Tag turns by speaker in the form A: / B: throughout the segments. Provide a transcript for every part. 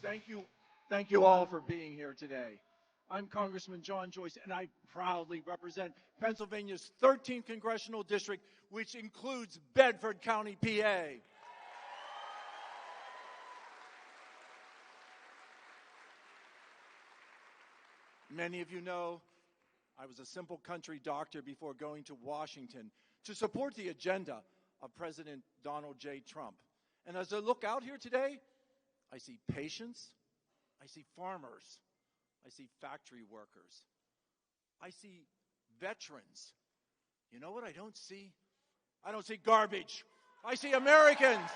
A: Thank you. Thank you all for being here today. I'm Congressman Joyce, and I proudly represent Pennsylvania's 13th Congressional District, which includes Bedford County, PA. Many of you know I was a simple country doctor before going to Washington to support the agenda of President Donald J. Trump. And as I look out here today, I see patients, I see farmers, I see factory workers, I see veterans. You know what I don't see? I don't see garbage. I see Americans.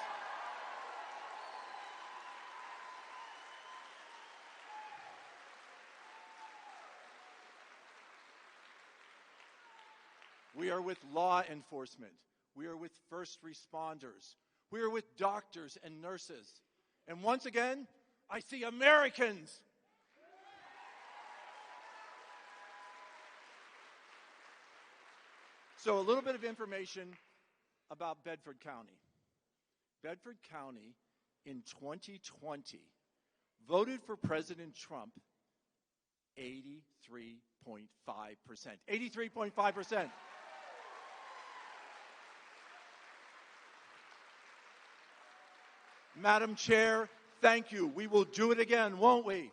A: We are with law enforcement. We are with first responders. We are with doctors and nurses. And once again, I see Americans. So a little bit of information about Bedford County. Bedford County in 2020 voted for President Trump 83.5%. 83.5%. Madam Chair, thank you. We will do it again, won't we?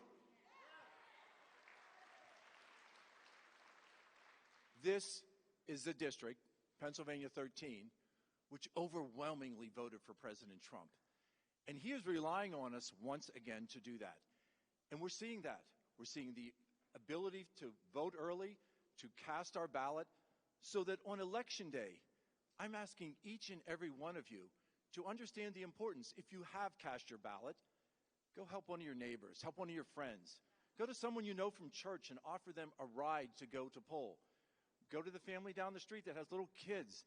A: This is the district, Pennsylvania 13, which overwhelmingly voted for President Trump. And he is relying on us once again to do that. And we're seeing that. We're seeing the ability to vote early, to cast our ballot, so that on Election Day, I'm asking each and every one of you to understand the importance. If you have cast your ballot, go help one of your neighbors, help one of your friends. Go to someone you know from church and offer them a ride to go to poll. Go to the family down the street that has little kids.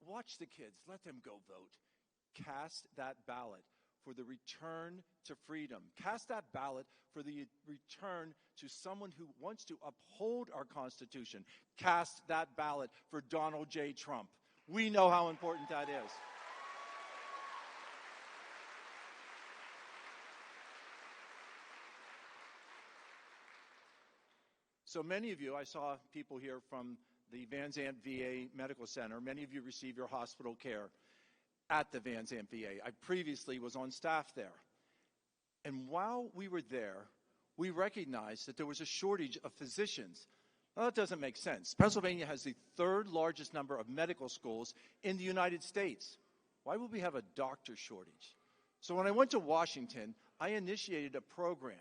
A: Watch the kids. Let them go vote. Cast that ballot for the return to freedom. Cast that ballot for the return to someone who wants to uphold our Constitution. Cast that ballot for Donald J. Trump. We know how important that is. So many of you, I saw people here from the Van Zandt VA Medical Center. Many of you receive your hospital care at the Van Zandt VA. I previously was on staff there. And while we were there, we recognized that there was a shortage of physicians. Well, that doesn't make sense. Pennsylvania has the third largest number of medical schools in the United States. Why would we have a doctor shortage? So when I went to Washington, I initiated a program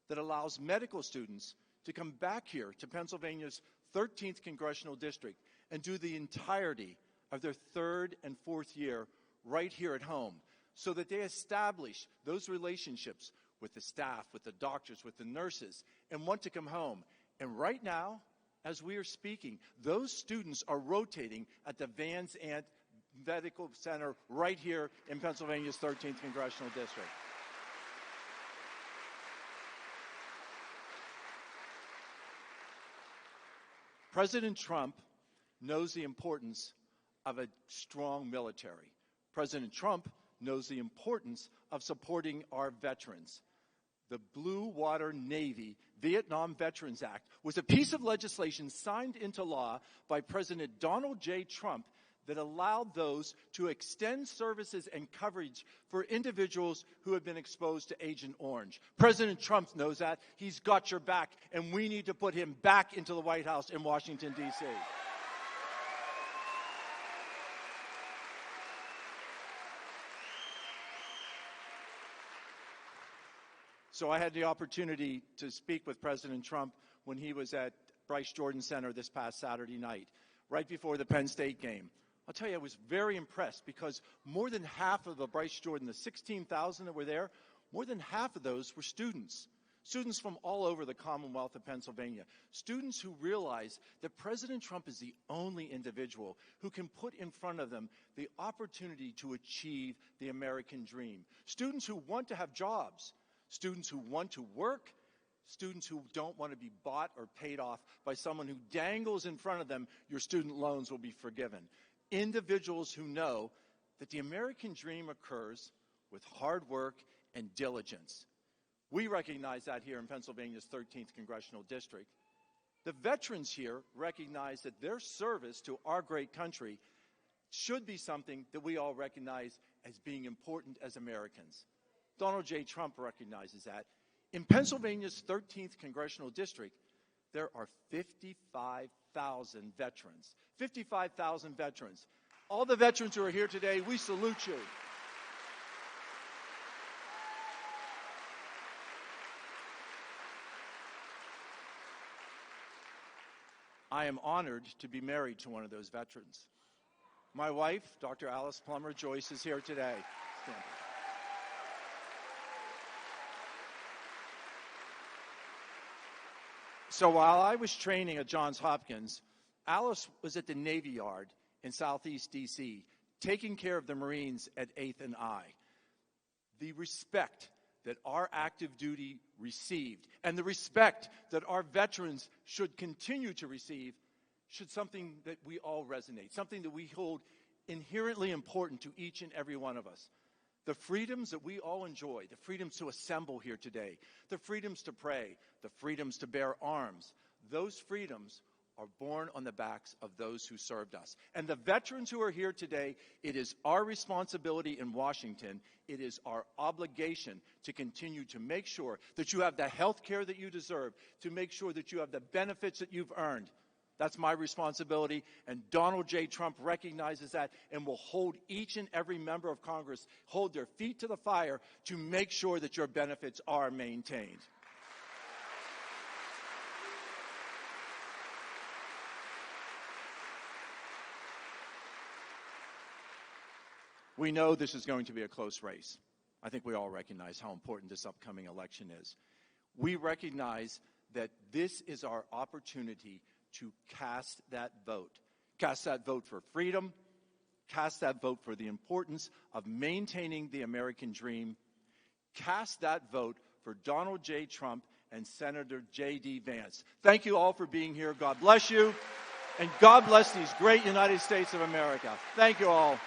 A: that allows medical students to come back here to Pennsylvania's 13th Congressional District and do the entirety of their third and fourth year right here at home, so that they establish those relationships with the staff, with the doctors, with the nurses, and want to come home. And right now, as we are speaking, those students are rotating at the Van Zandt Medical Center right here in Pennsylvania's 13th Congressional District. President Trump knows the importance of a strong military. President Trump knows the importance of supporting our veterans. The Blue Water Navy Vietnam Veterans Act was a piece of legislation signed into law by President Donald J. Trump that allowed those to extend services and coverage for individuals who have been exposed to Agent Orange. President Trump knows that. He's got your back, and we need to put him back into the White House in Washington, D.C. So I had the opportunity to speak with President Trump when he was at Bryce Jordan Center this past Saturday night, right before the Penn State game. I'll tell you, I was very impressed because more than half of the Bryce Jordan, the 16,000 that were there, more than half of those were students. Students from all over the Commonwealth of Pennsylvania. Students who realize that President Trump is the only individual who can put in front of them the opportunity to achieve the American dream. Students who want to have jobs. Students who want to work. Students who don't want to be bought or paid off by someone who dangles in front of them, your student loans will be forgiven. Individuals who know that the American dream occurs with hard work and diligence. We recognize that here in Pennsylvania's 13th Congressional District. The veterans here recognize that their service to our great country should be something that we all recognize as being important as Americans. Donald J. Trump recognizes that. In Pennsylvania's 13th Congressional District, there are 55,000 veterans. 55,000 veterans. All the veterans who are here today, we salute you. I am honored to be married to one of those veterans. My wife, Dr. Alice Plummer Joyce, is here today. Stand up. So while I was training at Johns Hopkins, Alice was at the Navy Yard in Southeast D.C., taking care of the Marines at 8th and I. The respect that our active duty received and the respect that our veterans should continue to receive should something that we all resonate, something that we hold inherently important to each and every one of us. The freedoms that we all enjoy, the freedoms to assemble here today, the freedoms to pray, the freedoms to bear arms, those freedoms are born on the backs of those who served us. And the veterans who are here today, it is our responsibility in Washington, it is our obligation to continue to make sure that you have the health care that you deserve, to make sure that you have the benefits that you've earned. That's my responsibility, and Donald J. Trump recognizes that and will hold each and every member of Congress, hold their feet to the fire to make sure that your benefits are maintained. We know this is going to be a close race. I think we all recognize how important this upcoming election is. We recognize that this is our opportunity to cast that vote. Cast that vote for freedom. Cast that vote for the importance of maintaining the American dream. Cast that vote for Donald J. Trump and Senator J.D. Vance. Thank you all for being here. God bless you. And God bless these great United States of America. Thank you all.